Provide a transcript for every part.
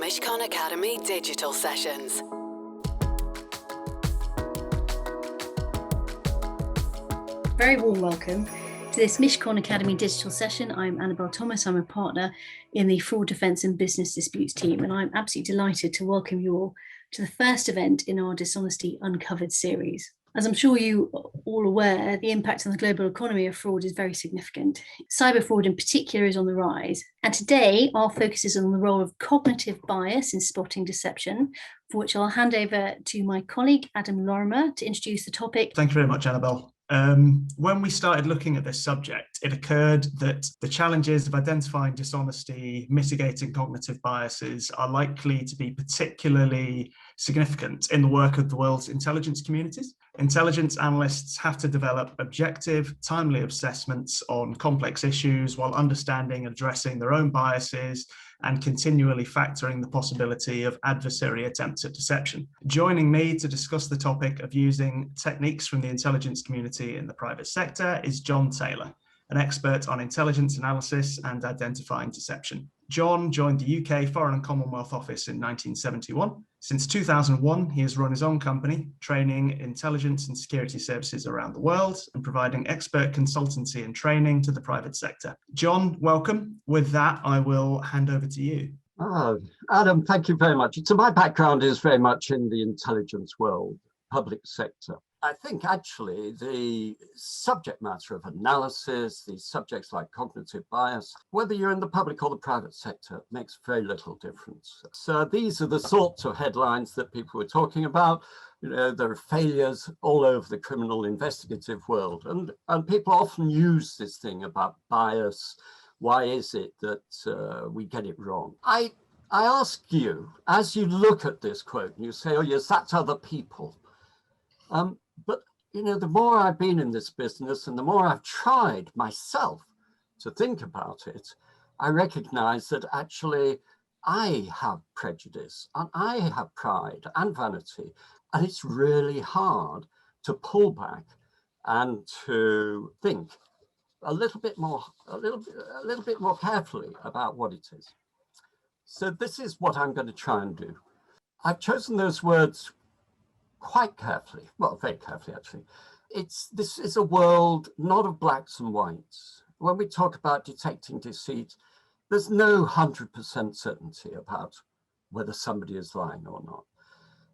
Mishcon Academy digital sessions. Very warm welcome to this Mishcon Academy digital session. I'm Annabelle Thomas. I'm a partner in the Fraud Defence and Business Disputes team, and I'm absolutely delighted to welcome you all to the first event in our Dishonesty Uncovered series. As I'm sure you are all aware, the impact on the global economy of fraud is very significant. Cyber fraud in particular is on the rise. And today, our focus is on the role of cognitive bias in spotting deception, for which I'll hand over to my colleague, Adam Lorimer, to introduce the topic. Thank you very much, Annabelle. When we started looking at this subject, it occurred that the challenges of identifying dishonesty, mitigating cognitive biases are likely to be particularly significant in the work of the world's intelligence communities. Intelligence analysts have to develop objective, timely assessments on complex issues while understanding and addressing their own biases and continually factoring the possibility of adversary attempts at deception. Joining me to discuss the topic of using techniques from the intelligence community in the private sector is John Taylor, an expert on intelligence analysis and identifying deception. John joined the UK Foreign and Commonwealth Office in 1971. Since 2001, he has run his own company, training intelligence and security services around the world and providing expert consultancy and training to the private sector. John, welcome. With that, I will hand over to you. Adam, thank you very much. So my background is very much in the intelligence world, public sector. I think actually the subject matter of analysis, these subjects like cognitive bias, whether you're in the public or the private sector, makes very little difference. So these are the sorts of headlines that people were talking about. You know, there are failures all over the criminal investigative world. And people often use this thing about bias. Why is it that we get it wrong? I ask you, as you look at this quote and you say, oh yes, that's other people. But, you know, the more I've been in this business and the more I've tried myself to think about it, I recognize that actually I have prejudice and I have pride and vanity. And it's really hard to pull back and to think a little bit more carefully about what it is. So this is what I'm going to try and do. I've chosen those words quite carefully, well, very carefully actually. This is a world not of blacks and whites. When we talk about detecting deceit, there's no 100% certainty about whether somebody is lying or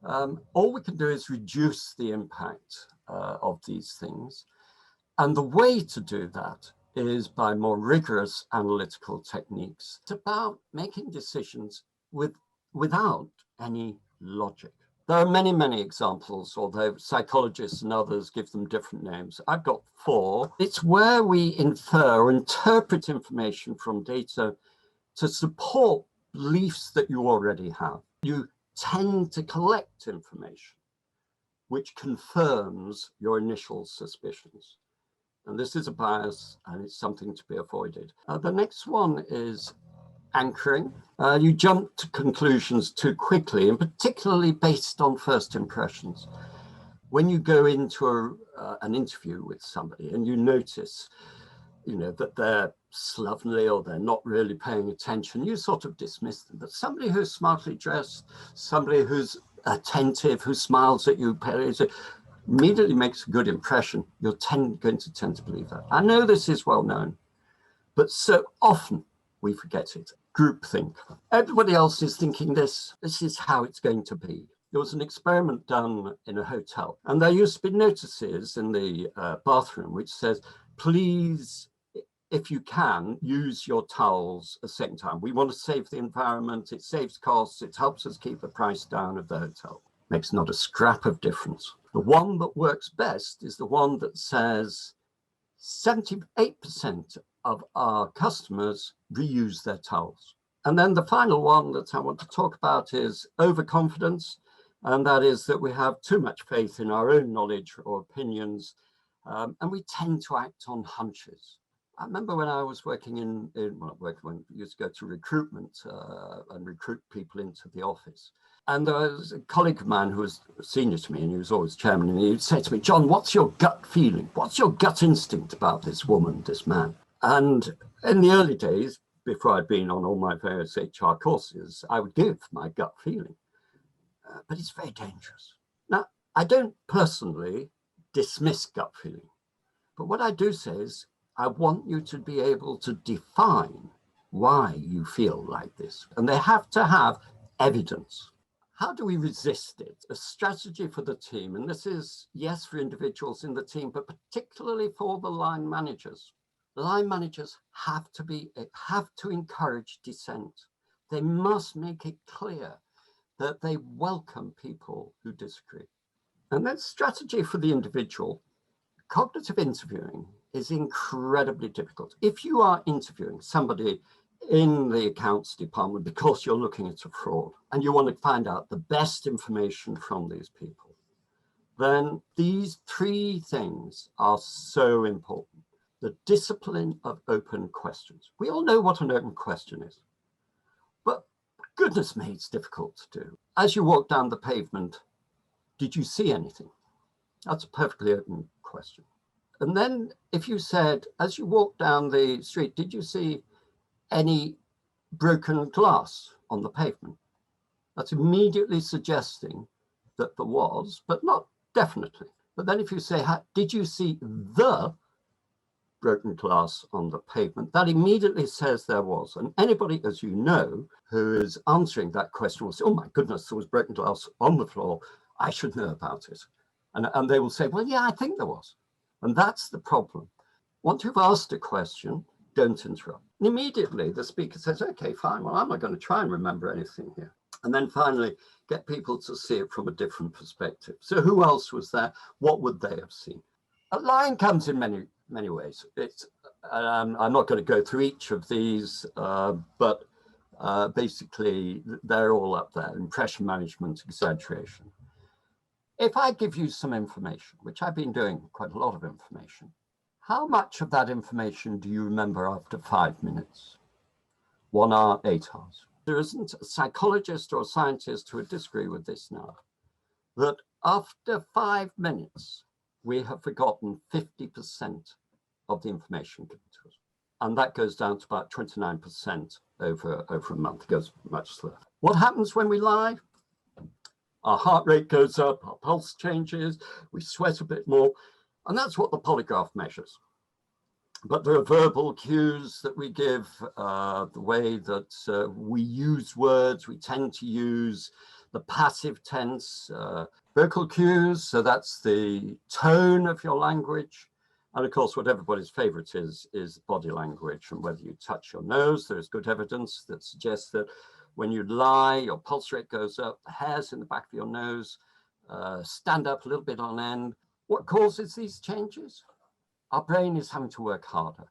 not. All we can do is reduce the impact of these things. And the way to do that is by more rigorous analytical techniques. It's about making decisions without any logic. There are many, many examples, although psychologists and others give them different names. I've got 4. It's where we infer or interpret information from data to support beliefs that you already have. You tend to collect information which confirms your initial suspicions. And this is a bias and it's something to be avoided. The next one is anchoring. You jump to conclusions too quickly, and particularly based on first impressions. When you go into an interview with somebody and you notice, you know, that they're slovenly or they're not really paying attention, you sort of dismiss them. But somebody who's smartly dressed, somebody who's attentive, who smiles at you, immediately makes a good impression. You're going to tend to believe that. I know this is well known, but so often we forget it. Groupthink. Everybody else is thinking this is how it's going to be. There was an experiment done in a hotel, and there used to be notices in the bathroom which says, please, if you can, use your towels a second time. We want to save the environment, it saves costs, it helps us keep the price down of the hotel. Makes not a scrap of difference. The one that works best is the one that says 78% of our customers reuse their towels. And then the final one that I want to talk about is overconfidence. And that is that we have too much faith in our own knowledge or opinions. And we tend to act on hunches. I remember when I was when we used to go to recruitment and recruit people into the office. And there was a colleague of mine who was senior to me, and he was always chairman, and he'd say to me, John, what's your gut feeling? What's your gut instinct about this woman, this man? And in the early days, before I'd been on all my various HR courses, I would give my gut feeling. But it's very dangerous. Now, I don't personally dismiss gut feeling, but what I do say is I want you to be able to define why you feel like this, and they have to have evidence. How do we resist it? A strategy for the team, and this is, yes, for individuals in the team, but particularly for the line managers. The line managers have to encourage dissent. They must make it clear that they welcome people who disagree. And then strategy for the individual. Cognitive interviewing is incredibly difficult. If you are interviewing somebody in the accounts department because you're looking at a fraud and you want to find out the best information from these people, then these three things are so important. The discipline of open questions. We all know what an open question is, but goodness me, it's difficult to do. As you walk down the pavement, did you see anything? That's a perfectly open question. And then if you said, as you walk down the street, did you see any broken glass on the pavement? That's immediately suggesting that there was, but not definitely. But then if you say, did you see the broken glass on the pavement, that immediately says there was. And anybody, as you know, who is answering that question will say, oh my goodness, there was broken glass on the floor. I should know about it. And they will say, well, yeah, I think there was. And that's the problem. Once you've asked a question, don't interrupt. And immediately the speaker says, okay, fine, well, I'm not going to try and remember anything here. And then finally get people to see it from a different perspective. So who else was there? What would they have seen? A line comes in many ways. I'm not going to go through each of these, but basically they're all up there. Impression management, exaggeration. If I give you some information, which I've been doing quite a lot of information, how much of that information do you remember after 5 minutes? 1 hour, 8 hours? There isn't a psychologist or a scientist who would disagree with this now, that after 5 minutes, we have forgotten 50% of the information given to us. And that goes down to about 29% over a month. It goes much slower. What happens when we lie? Our heart rate goes up, our pulse changes, we sweat a bit more, and that's what the polygraph measures. But there are verbal cues that we give, the way that we use words, we tend to use the passive tense, vocal cues, so that's the tone of your language. And of course, what everybody's favorite is body language, and whether you touch your nose. There's good evidence that suggests that when you lie, your pulse rate goes up, the hairs in the back of your nose stand up a little bit on end. What causes these changes? Our brain is having to work harder.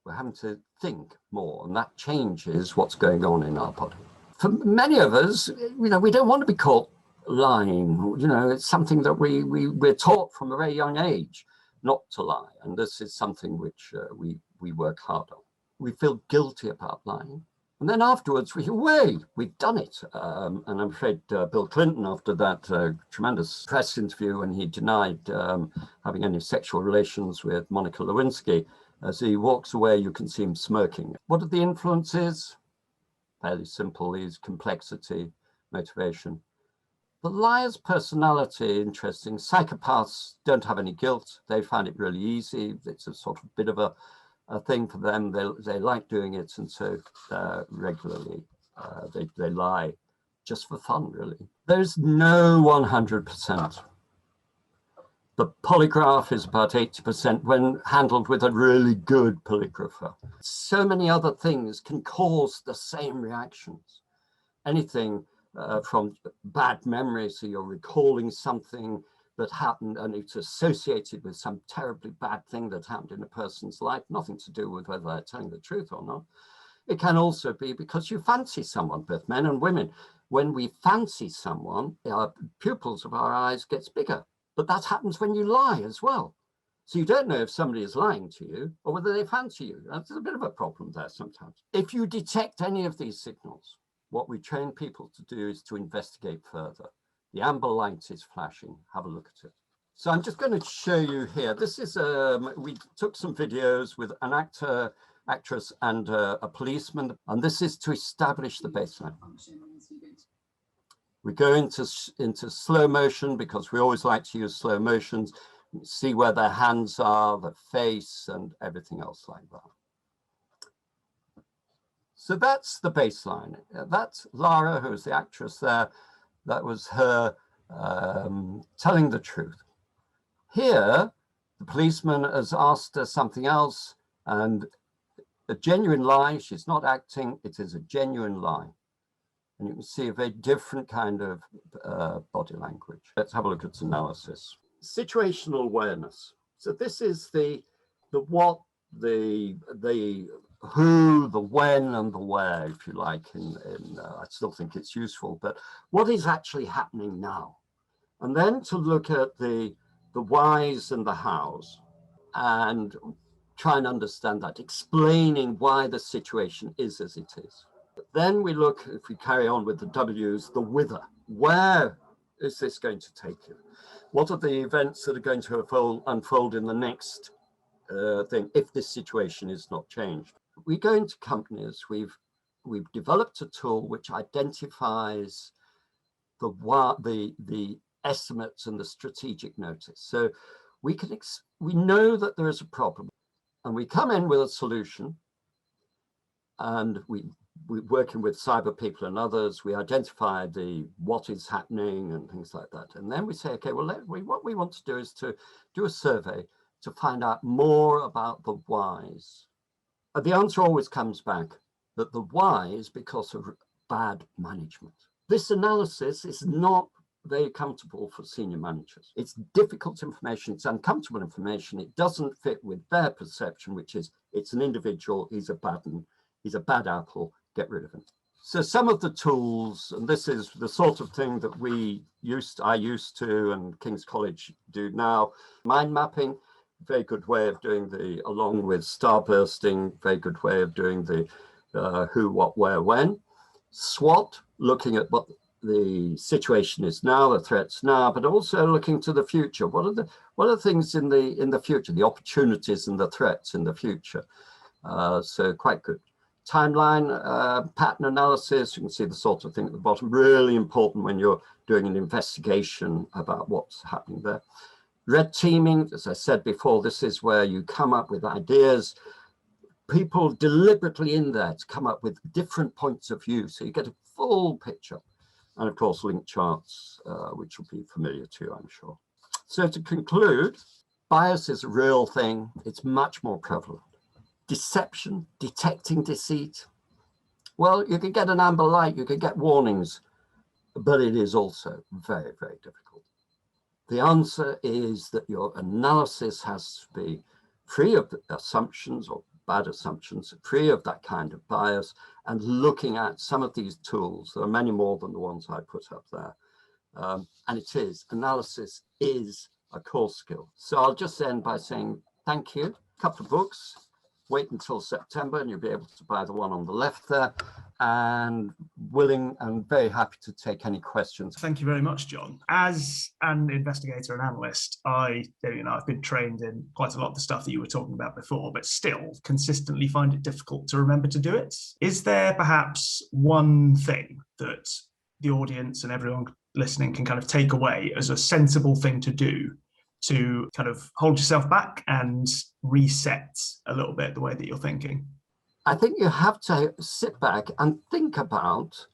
We're having to think more, and that changes what's going on in our body. For many of us, we don't want to be caught lying. It's something that we're taught from a very young age not to lie, and this is something which we work hard on. We feel guilty about lying. And then afterwards, we've done it. And I'm afraid Bill Clinton, after that tremendous press interview when he denied having any sexual relations with Monica Lewinsky, as he walks away, you can see him smirking. What are the influences? Fairly simple, is complexity, motivation. The liar's personality, interesting. Psychopaths don't have any guilt. They find it really easy. It's a sort of bit of a thing for them. They like doing it, and so regularly they lie just for fun, really. There's no 100%. The polygraph is about 80% when handled with a really good polygrapher. So many other things can cause the same reactions. Anything from bad memories, so you're recalling something that happened and it's associated with some terribly bad thing that happened in a person's life, nothing to do with whether they're telling the truth or not. It can also be because you fancy someone, both men and women. When we fancy someone, our pupils of our eyes gets bigger, but that happens when you lie as well. So you don't know if somebody is lying to you or whether they fancy you. That's a bit of a problem there sometimes. If you detect any of these signals, what we train people to do is to investigate further. The amber light is flashing. Have a look at it. So I'm just going to show you here. This is, we took some videos with an actor actress and a policeman, and this is to establish the baseline. We go into slow motion because we always like to use slow motions, see where their hands are, the face, and everything else like that. So that's the baseline. That's Lara, who was the actress there. That was her telling the truth. Here, the policeman has asked her something else, and a genuine lie. She's not acting. It is a genuine lie. And you can see a very different kind of body language. Let's have a look at analysis. Situational awareness. So this is the what, the who, the when, and the where, if you like. I still think it's useful, but what is actually happening now? And then to look at the whys and the hows, and try and understand that, explaining why the situation is as it is. Then we look, if we carry on with the W's, the whither. Where is this going to take you? What are the events that are going to unfold in the next thing if this situation is not changed? We go into companies, we've developed a tool which identifies the estimates and the strategic notice. So we know that there is a problem, and we come in with a solution, and we're working with cyber people and others. We identify what is happening and things like that. And then we say, okay, well, what we want to do is to do a survey to find out more about the whys. And the answer always comes back that the why is because of bad management. This analysis is not very comfortable for senior managers. It's difficult information, it's uncomfortable information. It doesn't fit with their perception, which is it's an individual, he's a bad apple, get rid of him. So some of the tools, and this is the sort of thing that I used to, and King's College do now. Mind mapping, very good way of doing along with starbursting, very good way of doing the who, what, where, when. SWOT, looking at what the situation is now, the threats now, but also looking to the future. What are the things in the future, the opportunities and the threats in the future? So quite good. Timeline, pattern analysis, you can see the sort of thing at the bottom, really important when you're doing an investigation about what's happening there. Red teaming, as I said before, this is where you come up with ideas, people deliberately in there to come up with different points of view, so you get a full picture. And of course, link charts, which will be familiar to you, I'm sure. So to conclude, bias is a real thing. It's much more prevalent. Deception, detecting deceit. Well, you can get an amber light, you can get warnings, but it is also very, very difficult. The answer is that your analysis has to be free of assumptions or bad assumptions, free of that kind of bias, and looking at some of these tools. There are many more than the ones I put up there. And analysis is a core skill. So I'll just end by saying thank you. A couple of books. Wait until September and you'll be able to buy the one on the left there, and willing and very happy to take any questions. Thank you very much, John. As an investigator and analyst, I've been trained in quite a lot of the stuff that you were talking about before, but still consistently find it difficult to remember to do it. Is there perhaps one thing that the audience and everyone listening can kind of take away as a sensible thing to do to kind of hold yourself back and reset a little bit the way that you're thinking? I think you have to sit back and think about,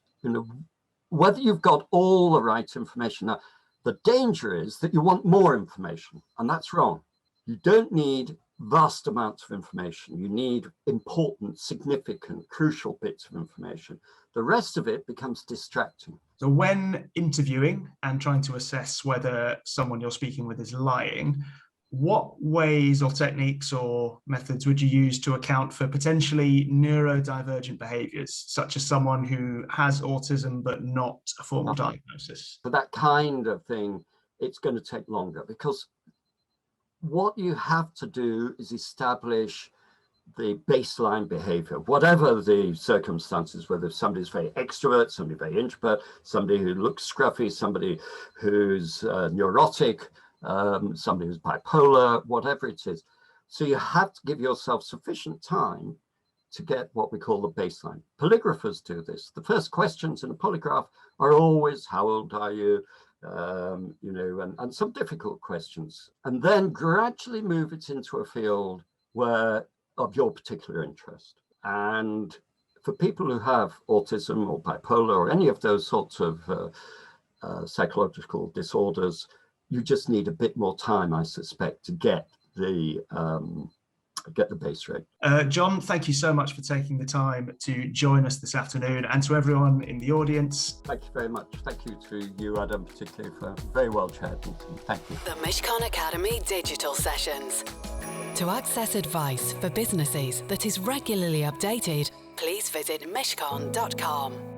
whether you've got all the right information. Now, the danger is that you want more information, and that's wrong. You don't need vast amounts of information. You need important, significant, crucial bits of information. The rest of it becomes distracting. So when interviewing and trying to assess whether someone you're speaking with is lying, what ways or techniques or methods would you use to account for potentially neurodivergent behaviors, such as someone who has autism but not a formal diagnosis? For that kind of thing, it's going to take longer, because what you have to do is establish the baseline behavior, whatever the circumstances, whether somebody's very extrovert, somebody very introvert, somebody who looks scruffy, somebody who's neurotic, somebody who's bipolar, whatever it is. So you have to give yourself sufficient time to get what we call the baseline. Polygraphers do this. The first questions in a polygraph are always, how old are you? And some difficult questions, and then gradually move it into a field of your particular interest. And for people who have autism or bipolar or any of those sorts of psychological disorders, you just need a bit more time, I suspect, to get the base rate. John, thank you so much for taking the time to join us this afternoon, and to everyone in the audience. Thank you very much. Thank you to you, Adam, particularly, for very well chaired meeting. Thank you. The Mishcon Academy Digital Sessions. To access advice for businesses that is regularly updated, please visit mishcon.com.